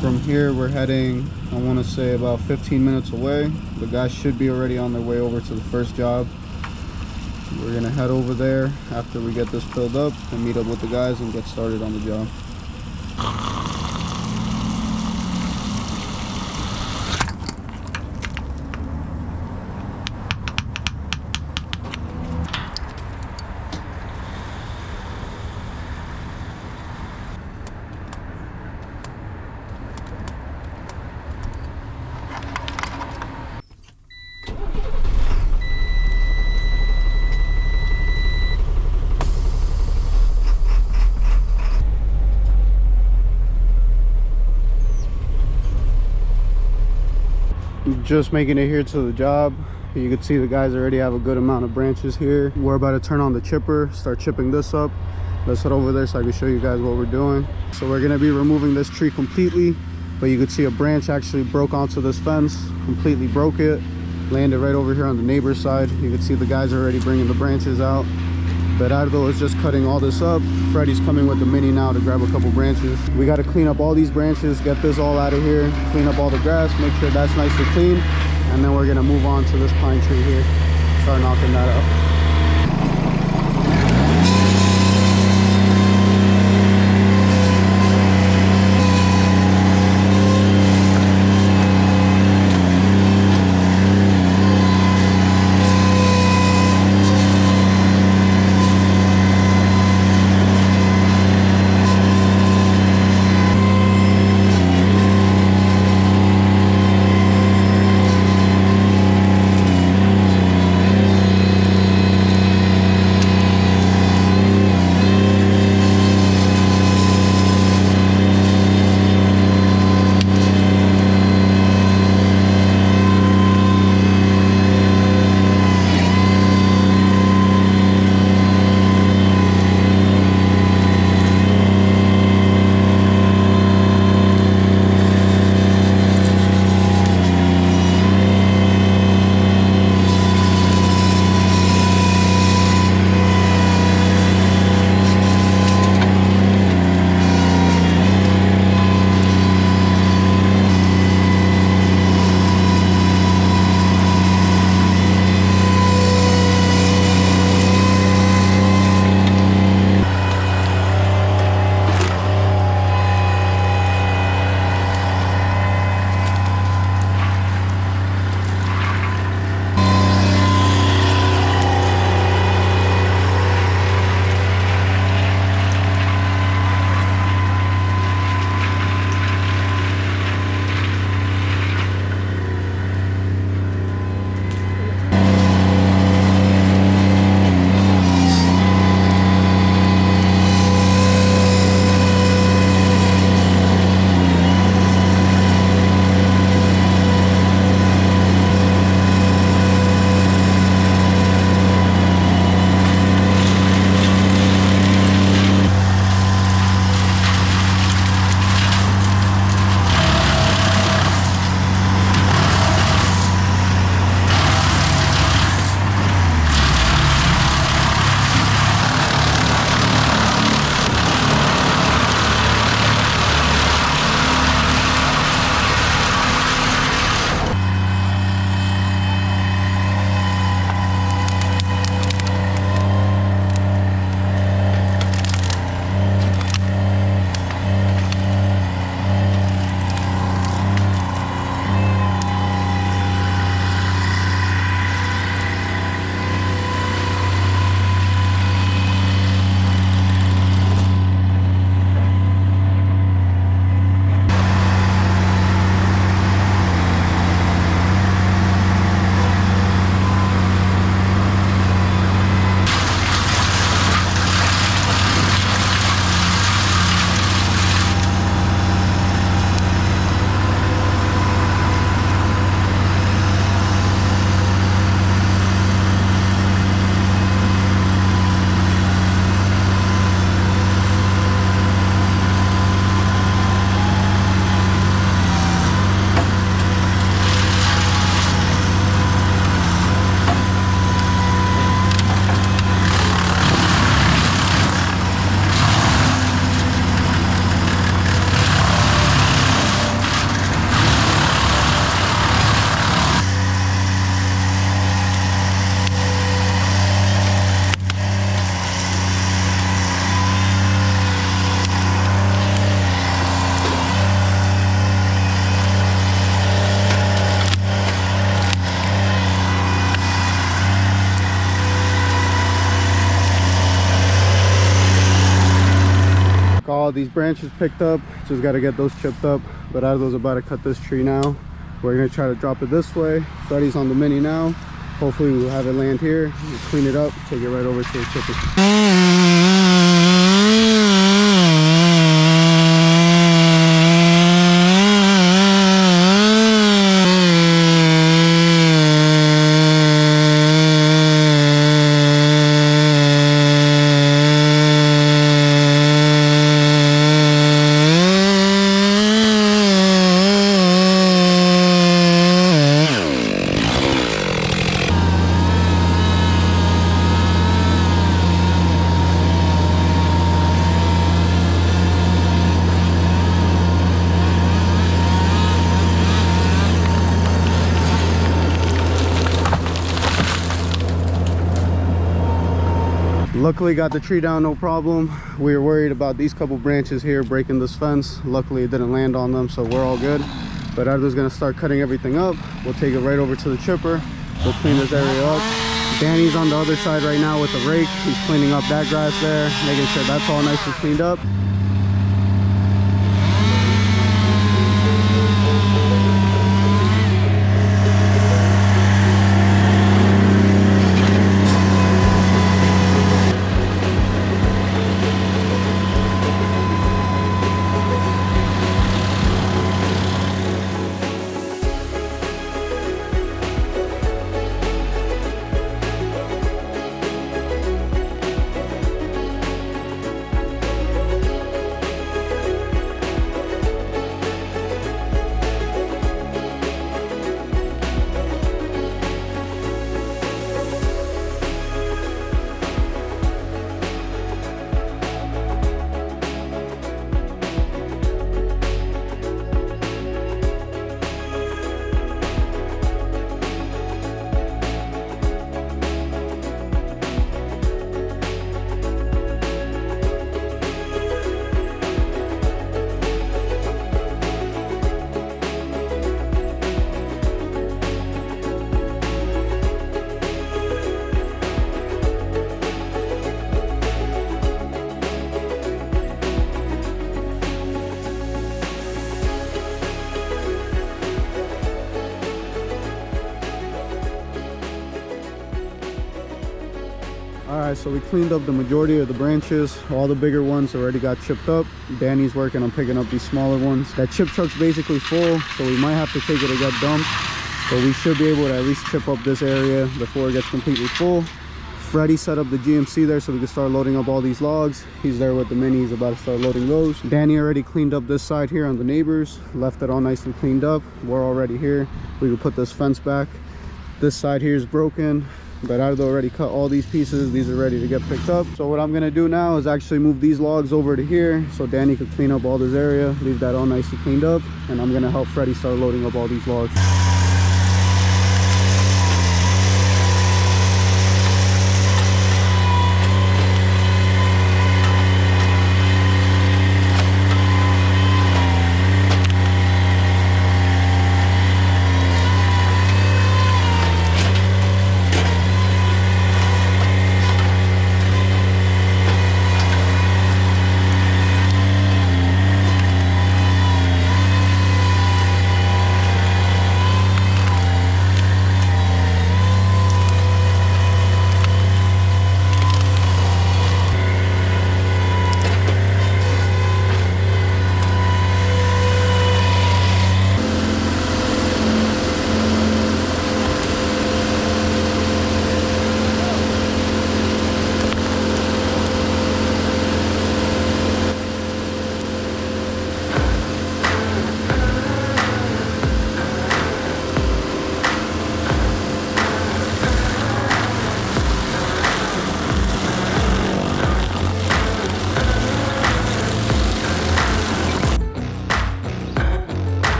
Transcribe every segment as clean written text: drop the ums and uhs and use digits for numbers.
From here we're heading, I want to say about 15 minutes away. The guys should be already on their way over to the first job. We're gonna head over there after we get this filled up and meet up with the guys and get started on the job. Just making it here to the job. You can see the guys already have a good amount of branches here. We're about to turn on the chipper, start chipping this up. Let's head over there so I can show you guys what we're doing. So we're gonna be removing this tree completely, but you could see a branch actually broke onto this fence, completely broke it, landed right over here on the neighbor's side. You can see the guys are already bringing the branches out. Berardo is just cutting all this up. Freddie's coming with the mini now to grab a couple branches. We got to clean up all these branches, get this all out of here, clean up all the grass, make sure that's nice and clean, and then we're gonna move on to this pine tree here, start knocking that out. all these branches picked up, just got to get those chipped up. But Aldo's about to cut this tree now. We're gonna try to drop it this way. Freddy's on the Mini now. Hopefully we'll have it land here. We'll clean it up, take it right over to the chipper. Luckily got the tree down, no problem. We were worried about these couple branches here breaking this fence. Luckily it didn't land on them, so we're all good. But Ardo's gonna start cutting everything up. We'll take it right over to the chipper. We'll clean this area up. Danny's on the other side right now with the rake. He's cleaning up that grass there, making sure that's all nice and cleaned up. Alright, so we cleaned up the majority of the branches. All the bigger ones already got chipped up. Danny's working on picking up these smaller ones. That chip truck's basically full, so we might have to take it to get dumped. But we should be able to at least chip up this area before it gets completely full. Freddy set up the GMC there so we can start loading up all these logs. He's there with the Mini, he's about to start loading those. Danny already cleaned up this side here on the neighbors, left it all nice and cleaned up. We're already here. We can put this fence back. This side here is broken, but Aldo already cut all these pieces. These are ready to get picked up. So what I'm gonna do now is actually move these logs over to here so Danny could clean up all this area, leave that all nicely cleaned up, and I'm gonna help Freddy start loading up all these logs.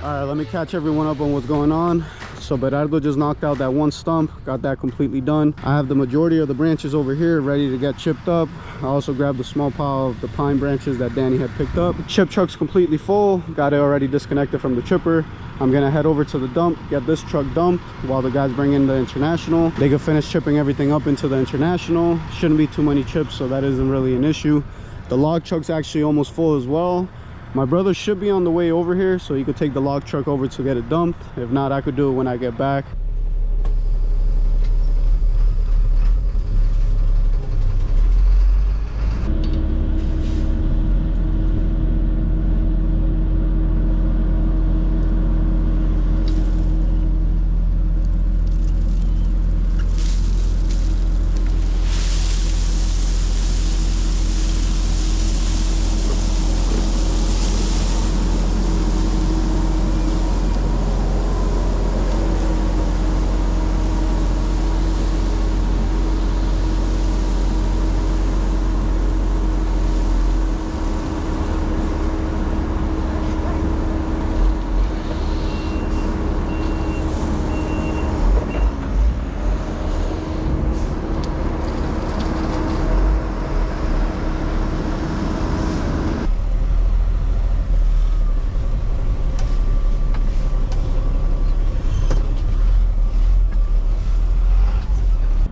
All right, let me catch everyone up on what's going on. So Berardo just knocked out that one stump, got that completely done. I have the majority of the branches over here ready to get chipped up. I also grabbed the small pile of the pine branches that Danny had picked up. Chip truck's completely full, got it already disconnected from the chipper. I'm gonna head over to the dump, get this truck dumped while the guys bring in the International. They can finish chipping everything up into the International. Shouldn't be too many chips, so that isn't really an issue. The log truck's actually almost full as well. My brother should be on the way over here, so he could take the log truck over to get it dumped. If not, I could do it when I get back.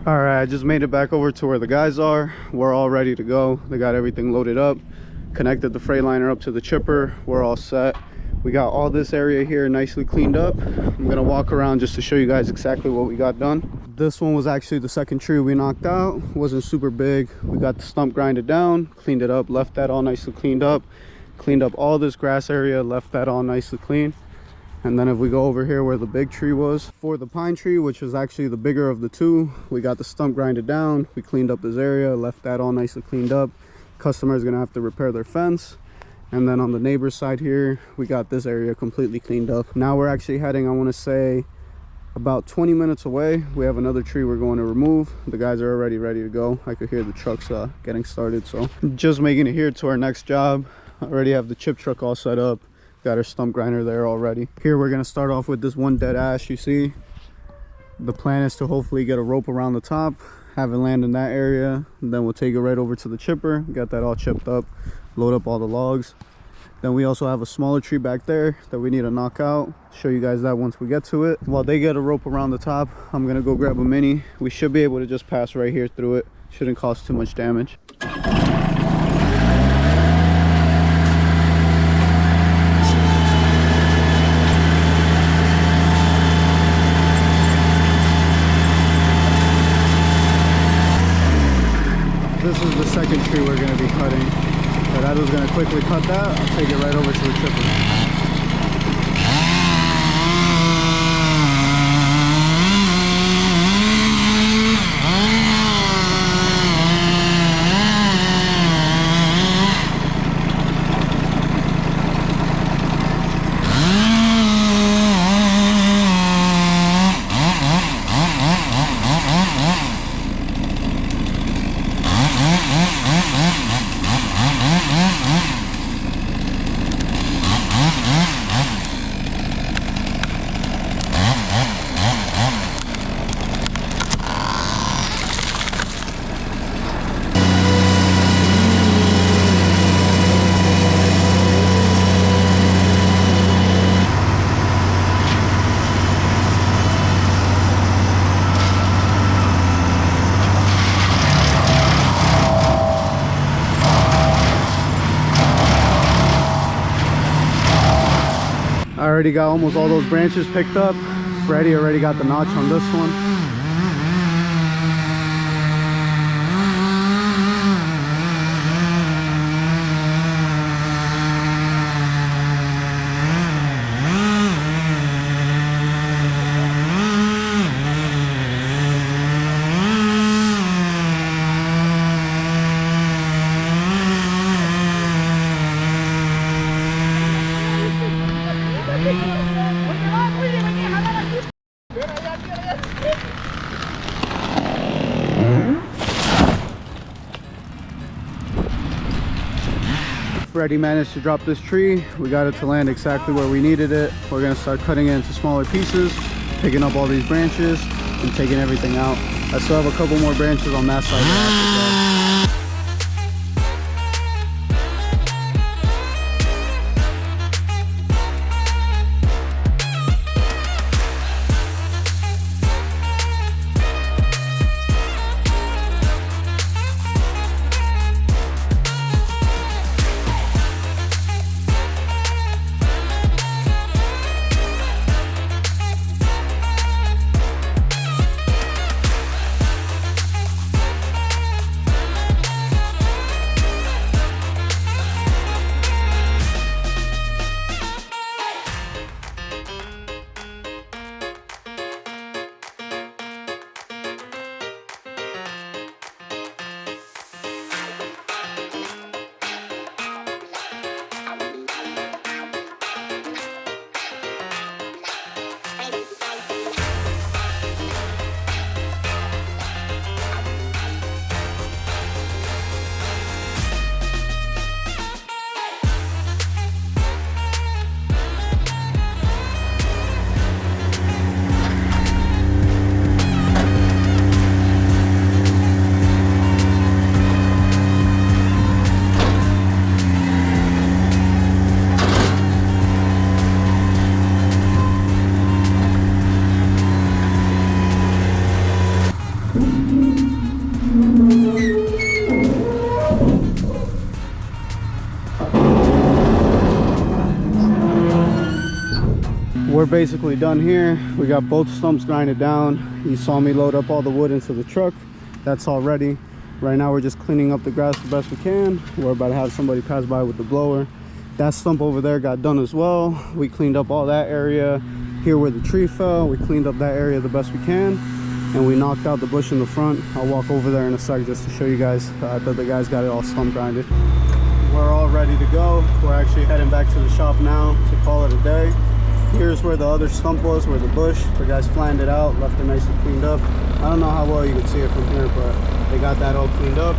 All right, I just made it back over to where the guys are. We're all ready to go. They got everything loaded up, connected the Freightliner up to the chipper. We're all set. We got all this area here nicely cleaned up. I'm gonna walk around just to show you guys exactly what we got done. This one was actually the second tree we knocked out. Wasn't super big. We got the stump grinded down, cleaned it up, left that all nicely cleaned up, cleaned up all this grass area, left that all nicely clean. And then if we go over here where the big tree was, for the pine tree, which was actually the bigger of the two, we got the stump grinded down, we cleaned up this area, left that all nicely cleaned up. Customer is gonna have to repair their fence. And then on the neighbor's side here, we got this area completely cleaned up. Now we're actually heading, I wanna say, about 20 minutes away. We have another tree we're going to remove. The guys are already ready to go. I could hear the trucks getting started. So just making it here to our next job. I already have the chip truck all set up. Got our stump grinder there already. Here we're gonna start off with this one dead ash you see. The plan is to hopefully get a rope around the top, have it land in that area, and then we'll take it right over to the chipper, get that all chipped up, load up all the logs. Then we also have a smaller tree back there that we need to knock out. Show you guys that once we get to it. While they get a rope around the top, I'm gonna go grab a mini. We should be able to just pass right here through it. Shouldn't cause too much damage. This is the second tree we're going to be cutting. But I was going to quickly cut that. I'll take it right over to the chipper. I already got almost all those branches picked up. Freddie already got the notch on this one. Freddie managed to drop this tree. We got it to land exactly where we needed it. We're gonna start cutting it into smaller pieces. picking up all these branches and taking everything out. I still have a couple more branches on that side that I have to grab. We're basically done here. We got both stumps grinded down. You saw me load up all the wood into the truck. That's all ready. Right now we're just cleaning up the grass the best we can. We're about to have somebody pass by with the blower. That stump over there got done as well. We cleaned up all that area. Here where the tree fell, we cleaned up that area the best we can, and we knocked out the bush in the front. I'll walk over there in a sec just to show you guys that the guys got it all stump grinded. We're all ready to go. We're actually heading back to the shop now to call it a day. Here's where the other stump was, where the bush. The guys flanned it out, left it nice and cleaned up. I don't know how well you can see it from here, but they got that all cleaned up.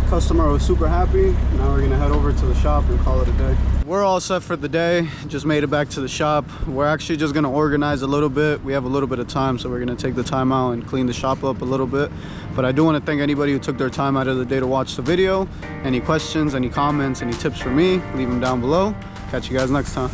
Customer was super happy. Now we're gonna head over to the shop and call it a day. We're all set for the day. Just made it back to the shop. We're actually just gonna organize a little bit. We have a little bit of time, so we're gonna take the time out and clean the shop up a little bit. But I do want to thank anybody who took their time out of the day to watch the video. Any questions, any comments, any tips for me, leave them down below. Catch you guys next time.